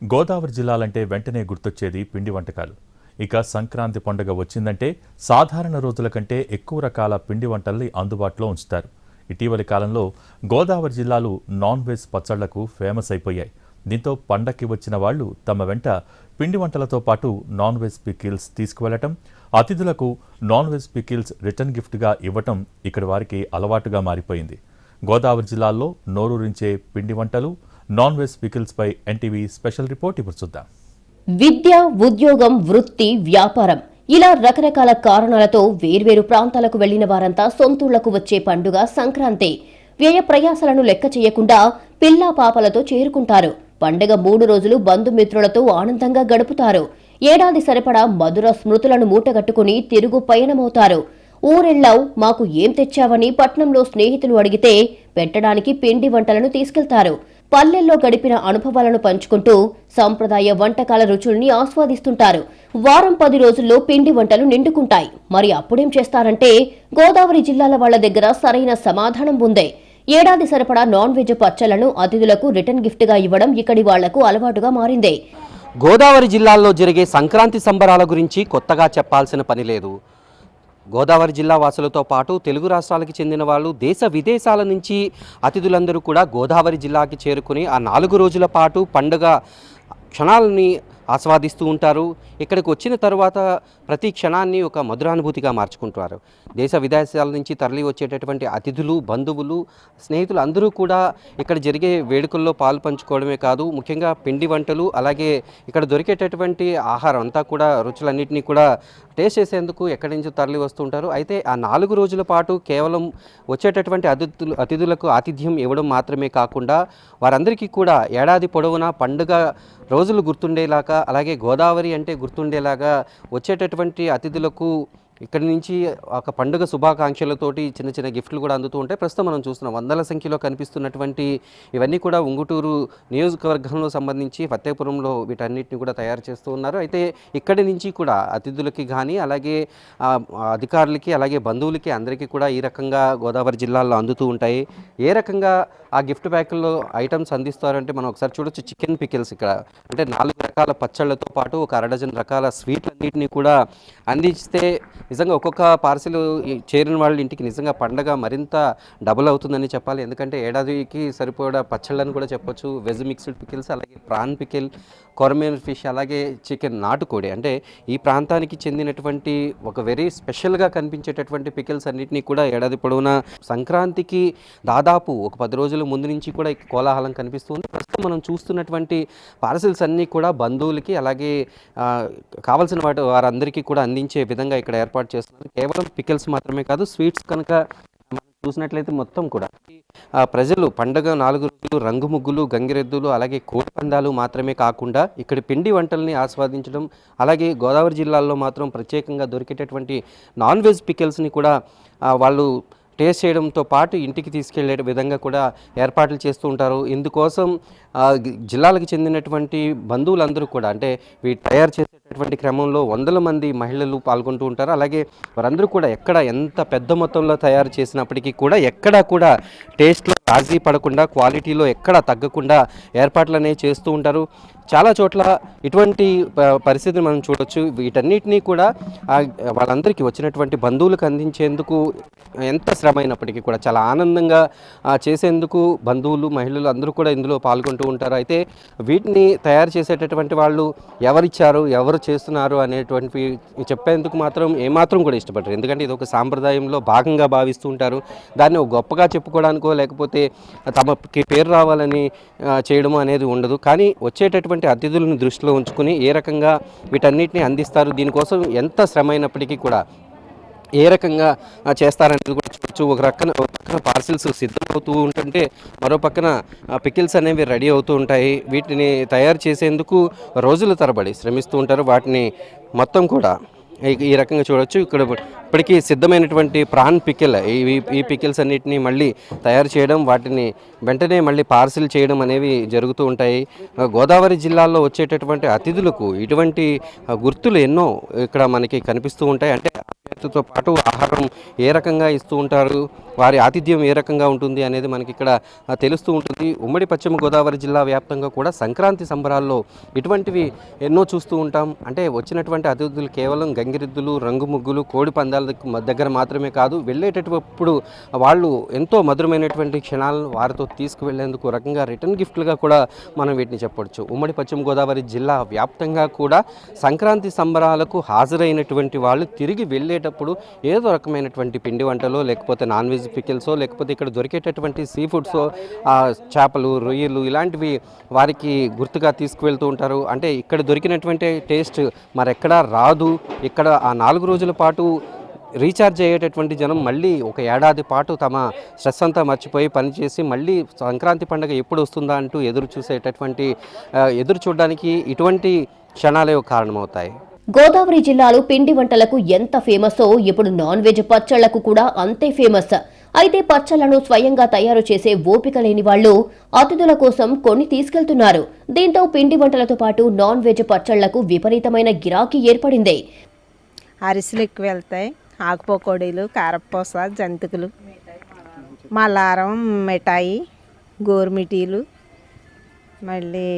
గోదావరి జిల్లాలంటే వెంటనే గుర్తొచ్చేది పిండి వంటకాలు. ఇక సంక్రాంతి పండుగ వచ్చిందంటే సాధారణ రోజుల కంటే ఎక్కువ రకాల పిండి వంటల్ని అందుబాటులో ఉంచుతారు. ఇటీవలి కాలంలో గోదావరి జిల్లాలు నాన్ వెజ్ పచ్చళ్లకు ఫేమస్ అయిపోయాయి. దీంతో పండక్కి వచ్చిన వాళ్లు తమ వెంట పిండి వంటలతో పాటు నాన్ వెజ్ పికిల్స్ తీసుకువెళ్లటం, అతిథులకు నాన్ వెజ్ పికిల్స్ రిటర్న్ గిఫ్ట్గా ఇవ్వటం ఇక్కడి వారికి అలవాటుగా మారిపోయింది. గోదావరి జిల్లాల్లో నోరూరించే పిండి వంటలు, నాన్ వెజ్ పికిల్స్ పై ఎన్టీవీ స్పెషల్ రిపోర్ట్ ఇప్పుడు చూద్దాం. విద్య, ఉద్యోగం, వృత్తి, వ్యాపారం ఇలా రకరకాల కారణాలతో వేర్వేరు ప్రాంతాలకు వెళ్లిన వారంతా సొంతూళ్లకు వచ్చే పండుగ సంక్రాంతి. వ్యయ ప్రయాసాలను లెక్క చేయకుండా పిల్లా పాపలతో చేరుకుంటారు. పండుగ 3 రోజులు బంధుమిత్రులతో ఆనందంగా గడుపుతారు. ఏడాది సరిపడా మధుర స్మృతులను మూటగట్టుకుని తిరుగు పయనమవుతారు. ఊరెళ్ళావు, మాకు ఏం తెచ్చావని పట్నంలో స్నేహితులు అడిగితే పెట్టడానికి పిండి వంటలను తీసుకెళ్తారు. పల్లెల్లో గడిపిన అనుభవాలను పంచుకుంటూ సంప్రదాయ వంటకాల రుచుల్ని ఆస్వాదిస్తుంటారు. వారం 10 రోజుల్లో పిండి వంటలు నిండుకుంటాయి. మరి అప్పుడేం చేస్తారంటే గోదావరి జిల్లాల వాళ్ల దగ్గర సరైన సమాధానం ఉందే. ఏడాది సరిపడా నాన్ వెజ్ పచ్చళ్లను అతిథులకు రిటర్న్ గిఫ్ట్గా ఇవ్వడం ఇక్కడి వాళ్లకు అలవాటుగా మారిందే. గోదావరి జిల్లాల్లో జరిగే సంక్రాంతి సంబరాల గురించి కొత్తగా చెప్పాల్సిన పని లేదు. గోదావరి జిల్లా వాసులతో పాటు తెలుగు రాష్ట్రాలకు చెందిన వాళ్ళు, దేశ విదేశాల నుంచి అతిథులందరూ కూడా గోదావరి జిల్లాకి చేరుకుని ఆ 4 రోజుల పాటు పండుగ క్షణాలని ఆస్వాదిస్తూ ఉంటారు. ఇక్కడికి వచ్చిన తర్వాత ప్రతి క్షణాన్ని ఒక మధురానుభూతిగా మార్చుకుంటారు. దేశ విదేశాల నుంచి తరలి వచ్చేటటువంటి అతిథులు, బంధువులు, స్నేహితులు అందరూ కూడా ఇక్కడ జరిగే వేడుకల్లో పాలు పంచుకోవడమే కాదు, ముఖ్యంగా పిండి వంటలు, అలాగే ఇక్కడ దొరికేటటువంటి ఆహారం అంతా కూడా రుచులన్నింటినీ కూడా టేస్ట్ చేసేందుకు ఎక్కడి నుంచి తరలి వస్తుంటారు. అయితే ఆ 4 రోజుల పాటు కేవలం వచ్చేటటువంటి అతిథులకు ఆతిథ్యం ఇవ్వడం మాత్రమే కాకుండా వారందరికీ కూడా ఏడాది పొడవునా పండుగ రోజులు గుర్తుండేలాగా, అలాగే గోదావరి అంటే గుర్తుండేలాగా వచ్చేటటువంటి అతిథులకు ఇక్కడి నుంచి ఒక పండుగ శుభాకాంక్షలతోటి చిన్న చిన్న గిఫ్ట్లు కూడా అందుతూ ఉంటాయి. ప్రస్తుతం మనం చూస్తున్నాం వందల సంఖ్యలో కనిపిస్తున్నటువంటి ఇవన్నీ కూడా ఉంగుటూరు నియోజకవర్గంలో సంబంధించి ఫత్తేపురంలో వీటన్నిటిని కూడా తయారు చేస్తూ ఉన్నారు. అయితే ఇక్కడి నుంచి కూడా అతిథులకి కానీ, అలాగే అధికారులకి, అలాగే బంధువులకి అందరికీ కూడా ఈ రకంగా గోదావరి జిల్లాల్లో అందుతూ ఉంటాయి. ఏ రకంగా ఆ గిఫ్ట్ ప్యాకుల్లో ఐటమ్స్ అందిస్తారంటే మనం ఒకసారి చూడొచ్చు. చికెన్ పికిల్స్ ఇక్కడ అంటే 4 రకాల పచ్చళ్లతో పాటు ఒక 1 డజన్ రకాల స్వీట్లన్నింటినీ కూడా అందిస్తే నిజంగా ఒక్కొక్క పార్సిల్ చేరిన వాళ్ళ ఇంటికి నిజంగా పండగ మరింత డబుల్ అవుతుందని చెప్పాలి. ఎందుకంటే ఏడాదికి సరిపోయే పచ్చళ్ళని కూడా చెప్పొచ్చు. వెజ్ మిక్స్డ్ పికిల్స్, అలాగే ప్రాన్ పికిల్, కొరమేన్ ఫిష్, అలాగే చికెన్ నాటుకోడి, అంటే ఈ ప్రాంతానికి చెందినటువంటి ఒక వెరీ స్పెషల్గా కనిపించేటటువంటి పికిల్స్ అన్నింటినీ కూడా ఏడాది పొడవునా సంక్రాంతికి దాదాపు ఒక 10 రోజుల ముందు నుంచి కూడా కోలాహలం కనిపిస్తుంది. ప్రస్తుతం మనం చూస్తున్నటువంటి పార్సిల్స్ అన్నీ కూడా బంధువులకి, అలాగే కావాల్సిన వారందరికీ కూడా అందించే విధంగా ఇక్కడ ఏర్పాటు చేస్తున్నారు. కేవలం పికిల్స్ మాత్రమే కాదు, స్వీట్స్ కనుక చూసినట్లయితే మొత్తం కూడా ప్రజలు పండుగ 4 రోజులు రంగు ముగ్గులు, గంగిరెద్దులు, అలాగే కోడి పందాలు మాత్రమే కాకుండా ఇక్కడ పిండి వంటల్ని ఆస్వాదించడం, అలాగే గోదావరి జిల్లాల్లో మాత్రం ప్రత్యేకంగా దొరికేటటువంటి నాన్ వెజ్ పికిల్స్ని కూడా వాళ్ళు టేస్ట్ చేయడంతో పాటు ఇంటికి తీసుకెళ్లే విధంగా కూడా ఏర్పాట్లు చేస్తూ ఉంటారు. ఇందుకోసం జిల్లాలకు చెందినటువంటి బంధువులందరూ కూడా, అంటే వీటి తయారు చేసేటటువంటి క్రమంలో వందల మంది మహిళలు పాల్గొంటూ ఉంటారు. అలాగే వారందరూ కూడా ఎక్కడ ఎంత పెద్ద మొత్తంలో తయారు చేసినప్పటికీ కూడా ఎక్కడా కూడా టేస్ట్లో రాజీ పడకుండా, క్వాలిటీలో ఎక్కడా తగ్గకుండా ఏర్పాట్లు అనేవి చేస్తూ ఉంటారు. చాలా చోట్ల ఇటువంటి పరిస్థితిని మనం చూడొచ్చు. వీటన్నిటినీ కూడా వాళ్ళందరికీ వచ్చినటువంటి బంధువులకు అందించేందుకు ఎంత శ్రమ అయినప్పటికీ కూడా చాలా ఆనందంగా చేసేందుకు బంధువులు, మహిళలు అందరూ కూడా ఇందులో పాల్గొంటూ ఉంటారు. అయితే వీటిని తయారు చేసేటటువంటి వాళ్ళు ఎవరిచ్చారు, ఎవరు చేస్తున్నారు అనేటువంటి చెప్పేందుకు మాత్రం ఏమాత్రం కూడా ఇష్టపడరు. ఎందుకంటే ఇది ఒక సాంప్రదాయంలో భాగంగా భావిస్తూ ఉంటారు. దాన్ని గొప్పగా చెప్పుకోవడానికో లేకపోతే తమకి పేరు రావాలని చేయడము అనేది ఉండదు. కానీ వచ్చేటటువంటి అతిథులను దృష్టిలో ఉంచుకుని ఏ రకంగా వీటన్నిటిని అందిస్తారు, దీనికోసం ఎంత శ్రమ అయినప్పటికీ కూడా ఏ రకంగా చేస్తారనేది కూడా చూడొచ్చు. ఒక పక్కన పార్సిల్స్ సిద్ధమవుతూ ఉంటుంటే మరో పక్కన పికిల్స్ అనేవి రెడీ అవుతూ ఉంటాయి. వీటిని తయారు చేసేందుకు రోజుల తరబడి శ్రమిస్తూ ఉంటారు. వాటిని మొత్తం కూడా ఈ రకంగా చూడొచ్చు. ఇక్కడ ఇప్పటికీ సిద్ధమైనటువంటి ప్రాన్ పికిల్, ఈ పికిల్స్ అన్నిటినీ మళ్ళీ తయారు చేయడం, వాటిని వెంటనే మళ్ళీ పార్సిల్ చేయడం అనేవి జరుగుతూ ఉంటాయి. గోదావరి జిల్లాలో వచ్చేటటువంటి అతిథులకు ఇటువంటి గుర్తులు ఎన్నో ఇక్కడ మనకి కనిపిస్తూ ఉంటాయి. అంటే వసతితో పాటు ఆహారం ఏ రకంగా ఇస్తూ ఉంటారు, వారి ఆతిథ్యం ఏ రకంగా ఉంటుంది అనేది మనకి ఇక్కడ తెలుస్తూ ఉంటుంది. ఉమ్మడి పశ్చిమ గోదావరి జిల్లా వ్యాప్తంగా కూడా సంక్రాంతి సంబరాల్లో ఇటువంటివి ఎన్నో చూస్తూ ఉంటాం. అంటే వచ్చినటువంటి అతిథులు కేవలం గంగిరెద్దులు, రంగు ముగ్గులు, కోడి పందాల దగ్గర మాత్రమే కాదు, వెళ్ళేటప్పుడు వాళ్ళు ఎంతో మధురమైనటువంటి క్షణాలను వారితో తీసుకువెళ్లేందుకు రకంగా రిటర్న్ గిఫ్ట్లుగా కూడా మనం వీటిని చెప్పవచ్చు. ఉమ్మడి పశ్చిమ గోదావరి జిల్లా వ్యాప్తంగా కూడా సంక్రాంతి సంబరాలకు హాజరైనటువంటి వాళ్ళు తిరిగి వెళ్ళేటప్పుడు ఏదో రకమైనటువంటి పిండి వంటలో, లేకపోతే నాన్ వెజ్ పికిల్సో, లేకపోతే ఇక్కడ దొరికేటటువంటి సీ ఫుడ్సో, చేపలు, రొయ్యలు ఇలాంటివి వారికి గుర్తుగా తీసుకువెళ్తూ ఉంటారు. అంటే ఇక్కడ దొరికినటువంటి టేస్ట్ మరెక్కడా రాదు. ఇక్కడ ఆ 4 రోజుల పాటు రీఛార్జ్ అయ్యేటటువంటి జనం మళ్ళీ ఒక ఏడాది పాటు తమ స్ట్రెస్ అంతా మర్చిపోయి పనిచేసి మళ్ళీ సంక్రాంతి పండుగ ఎప్పుడు వస్తుందా అంటూ ఎదురు చూడడానికి ఇటువంటి క్షణాలే కారణమవుతాయి. గోదావరి జిల్లాలో పిండి వంటలకు ఎంత ఫేమసో ఇప్పుడు నాన్ వెజ్ పచ్చళ్లకు కూడా అంతే ఫేమస్. అయితే పచ్చళ్లను స్వయంగా తయారు చేసే ఓపిక లేని వాళ్లు అతిథుల కోసం కొన్ని తీసుకెళ్తున్నారు. దీంతో పిండి వంటలతో పాటు నాన్ వెజ్ పచ్చళ్లకు విపరీతమైన గిరాకీ ఏర్పడింది. అరిసెలు ఎక్కువ వెళ్తాయి, ఆకు పకోడీలు, కారపూస, జంతికలు, మల్లారం, మిఠాయి, గోరుమిటీలు, మళ్ళీ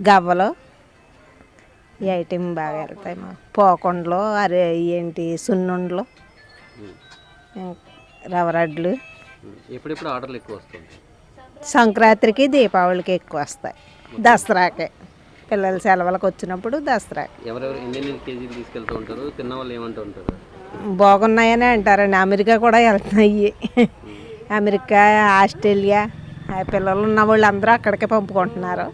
గవ్వలు ఈ ఐటెం బాగా వెళ్తాయి. మా పోకుండలు, సున్నుండలు, రవ్వరడ్లు. ఎప్పుడెప్పుడు ఆర్డర్లు ఎక్కువ వస్తుంది? సంక్రాంతికి, దీపావళికి ఎక్కువ వస్తాయి, దసరాకే, పిల్లల సెలవులకు వచ్చినప్పుడు దసరా. ఎవరెవరు ఎన్ని కేజీలు తీసుకెళ్తూ ఉంటారు? తిన్న వాళ్ళు ఏమంటూ ఉంటారు? బాగున్నాయని అంటారండి. అమెరికా కూడా వెళ్తున్నాయి. అమెరికా, ఆస్ట్రేలియా పిల్లలు ఉన్న వాళ్ళు అందరూ అక్కడికే పంపుకుంటున్నారు.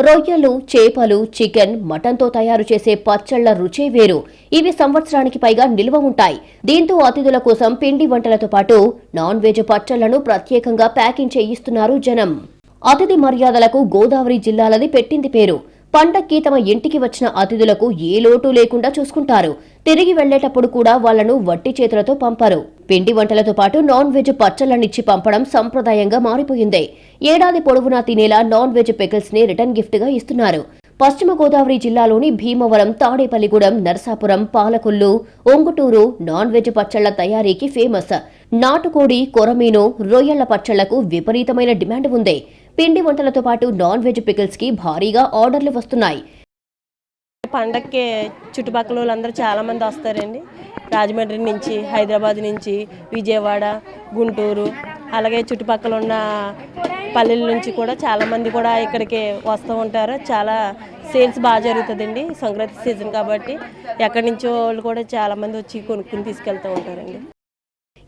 రొయ్యలు, చేపలు, చికెన్, మటన్తో తయారు చేసే పచ్చళ్ల రుచే వేరు. ఇవి సంవత్సరానికి పైగా నిల్వ ఉంటాయి. దీంతో అతిథుల కోసం పిండి వంటలతో పాటు నాన్ వెజ్ పచ్చళ్లను ప్రత్యేకంగా ప్యాకింగ్ చేయిస్తున్నారు జనం. అతిథి మర్యాదలకు గోదావరి జిల్లాలది పెట్టింది పేరు. పండక్కి తమ ఇంటికి వచ్చిన అతిథులకు ఏ లోటు లేకుండా చూసుకుంటారు. తిరిగి వెళ్లేటప్పుడు కూడా వాళ్లను వట్టి చేతులతో పంపరు. పిండి వంటలతో పాటు నాన్ వెజ్ పచ్చళ్లనిచ్చి పంపడం సంప్రదాయంగా మారిపోయింది. ఏడాది పొడవునా తినేలా నాన్ వెజ్ పికిల్స్ ని రిటర్న్ గిఫ్ట్ గా ఇస్తున్నారు. పశ్చిమ గోదావరి జిల్లాలోని భీమవరం, తాడేపల్లిగూడెం, నరసాపురం, పాలకొల్లు, ఒంగుటూరు నాన్ వెజ్ పచ్చళ్ల తయారీకి ఫేమస్. నాటుకోడి, కొరమీను, రొయ్యళ్ల పచ్చళ్లకు విపరీతమైన డిమాండ్ ఉంది. పిండి వంటలతో పాటు నాన్ వెజ్ పికిల్స్ కి భారీగా ఆర్డర్లు వస్తున్నాయి. పండక్కి చుట్టుపక్కల వాళ్ళందరూ చాలామంది వస్తారండి. రాజమండ్రి నుంచి, హైదరాబాద్ నుంచి, విజయవాడ, గుంటూరు, అలాగే చుట్టుపక్కల ఉన్న పల్లెల నుంచి కూడా చాలామంది కూడా ఇక్కడికి వస్తూ ఉంటారు. చాలా సేల్స్ బాగా జరుగుతుందండి సంక్రాంతి సీజన్ కాబట్టి. ఎక్కడి నుంచో వాళ్ళు కూడా చాలామంది వచ్చి కొనుక్కుని తీసుకెళ్తూ ఉంటారండి.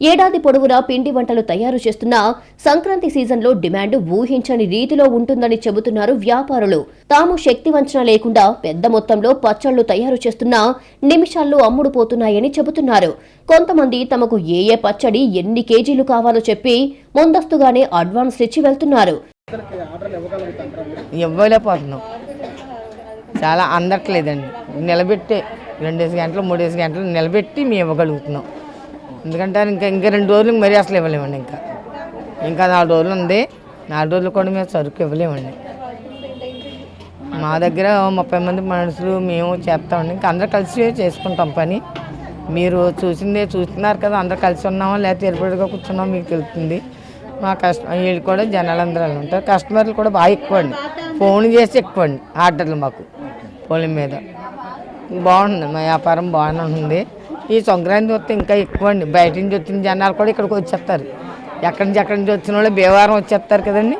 ఏడాది పొడవునా పిండి వంటలు తయారు చేస్తున్నా సంక్రాంతి సీజన్లో డిమాండ్ ఊహించని రీతిలో ఉంటుందని చెబుతున్నారు వ్యాపారులు. తాము శక్తి వంచన లేకుండా పెద్ద మొత్తంలో పచ్చళ్లు తయారు చేస్తున్నా నిమిషాల్లో అమ్ముడుపోతున్నాయని చెబుతున్నారు. కొంతమంది తమకు ఏ పచ్చడి ఎన్ని కేజీలు కావాలో చెప్పి ముందస్తుగానే అడ్వాన్స్ ఇచ్చి వెళ్తున్నారు. ఇవ్వలేకపోతున్నాం, చాలా అందట్లేదండి. నిలబెట్టి 2 గంటలు 3 గంటలు నిలబెట్టి మేము ఇవ్వగలుగుతున్నాం. ఎందుకంటే ఇంకా 2 రోజులకు మరీ అసలు ఇవ్వలేమండి. ఇంకా 4 రోజులు ఉంది. 4 రోజులు కూడా మేము సరుకు ఇవ్వలేమండి. మా దగ్గర 30 మంది మనుషులు మేము చేస్తామండి. ఇంకా అందరూ కలిసి చేసుకుంటాం పని. మీరు చూస్తున్నారు కదా, అందరూ కలిసి ఉన్నామో లేకపోతే ఏర్పడిగా కూర్చున్నామో మీకు తెలుస్తుంది. మా వీళ్ళు కూడా జనాలందరూ ఉంటారు. కస్టమర్లు కూడా బాగా ఎక్కువ అండి. ఫోన్ చేసి ఎక్కువ అండి ఆర్డర్లు మాకు ఫోన్ మీద. బాగుంది, మా వ్యాపారం బాగానే ఉంది. ఈ సంక్రాంతి వస్తే ఇంకా ఎక్కువ అండి. బయట నుంచి వచ్చిన జనాలు కూడా ఇక్కడికి వచ్చేస్తారు. ఎక్కడి నుంచి వచ్చిన వాళ్ళు భీమవరం వచ్చేస్తారు కదండి.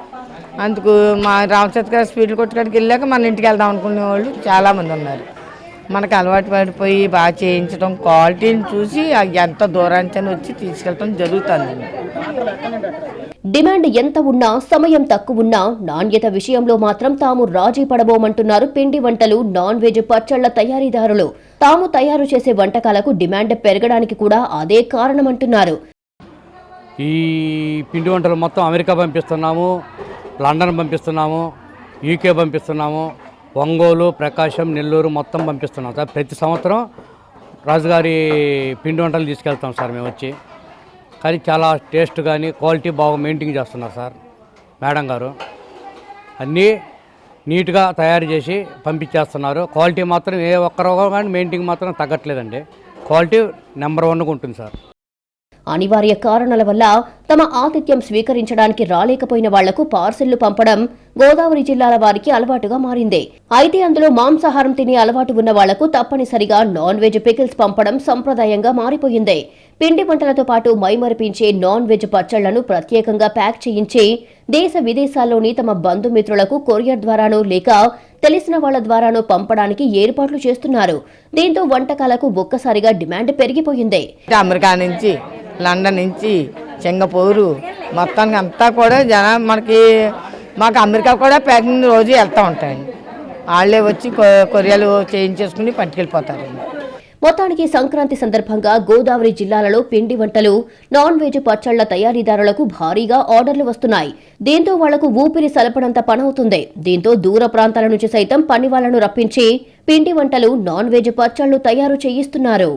అందుకు మా రామచంద్ర గారు స్వీట్లు కొట్టుకాడికి వెళ్ళాక మన ఇంటికి వెళ్దాం అనుకునే వాళ్ళు చాలామంది ఉన్నారు. మనకు అలవాటు పడిపోయి బాగా చేయించడం, క్వాలిటీని చూసి ఎంత దూరానికి వచ్చి తీసుకెళ్ళడం జరుగుతుందండి. డిమాండ్ ఎంత ఉన్నా, సమయం తక్కువున్నా నాణ్యత విషయంలో మాత్రం తాము రాజీ పడబోమంటున్నారు పిండి వంటలు, నాన్ వెజ్ పచ్చళ్ల తయారీదారులు. తాము తయారు చేసే వంటకాలకు డిమాండ్ పెరగడానికి కూడా అదే కారణమంటున్నారు. ఈ పిండి వంటలు మొత్తం అమెరికా పంపిస్తున్నాము, లండన్ పంపిస్తున్నాము, యూకే పంపిస్తున్నాము, ఒంగోలు, ప్రకాశం, నెల్లూరు మొత్తం పంపిస్తున్నాం సార్. ప్రతి సంవత్సరం రాజుగారి పిండి వంటలు తీసుకెళ్తాం సార్ మేము వచ్చి. కానీ చాలా టేస్ట్ కానీ క్వాలిటీ బాగా మెయింటైన్ చేస్తున్నారు సార్ మేడం గారు. అన్నీ నీట్గా తయారు చేసి పంపించేస్తున్నారు. క్వాలిటీ మాత్రం ఏ ఒక్కరో కానీ మెయింటైన్ మాత్రం తగ్గట్లేదండి. క్వాలిటీ నెంబర్ 1గా ఉంటుంది సార్. అనివార్య కారణాల వల్ల తమ ఆతిథ్యం స్వీకరించడానికి రాలేకపోయిన వాళ్లకు పార్సిళ్లు పంపడం గోదావరి జిల్లాల వారికి అలవాటుగా మారింది. అయితే అందులో మాంసాహారం తినే అలవాటు ఉన్న వాళ్లకు తప్పనిసరిగా నాన్ వెజ్ పికిల్స్ పంపడం సంప్రదాయంగా మారిపోయింది. పిండి వంటలతో పాటు మైమరిపించే నాన్ వెజ్ పచ్చళ్లను ప్రత్యేకంగా ప్యాక్ చేయించి దేశ విదేశాల్లోని తమ బంధుమిత్రులకు కొరియర్ ద్వారానో లేక తెలిసిన వాళ్ల ద్వారానో పంపడానికి ఏర్పాట్లు చేస్తున్నారు. దీంతో వంటకాలకు ఒక్కసారిగా డిమాండ్ పెరిగిపోయింది. అమెరికా నుంచి, లండన్ నుంచి, సింగపూరు మొత్తానికి అంతా కూడా జనం మాకు అమెరికా కూడా ప్యాకింగ్ రోజు వెళ్తూ ఉంటాయండి. వాళ్ళే వచ్చి కొరియలు చేయించేసుకుని పట్టుకెళ్ళిపోతారండి. మొత్తానికి సంక్రాంతి సందర్భంగా గోదావరి జిల్లాలలో పిండి వంటలు, నాన్ వెజ్ పచ్చళ్ల తయారీదారులకు భారీగా ఆర్డర్లు వస్తున్నాయి. దీంతో వాళ్లకు ఊపిరి సలపడంత పనవుతుంది. దీంతో దూర ప్రాంతాల నుంచి సైతం పని వాళ్లను రప్పించి పిండి వంటలు, నాన్ వెజ్ పచ్చళ్లు తయారు చేయిస్తున్నారు.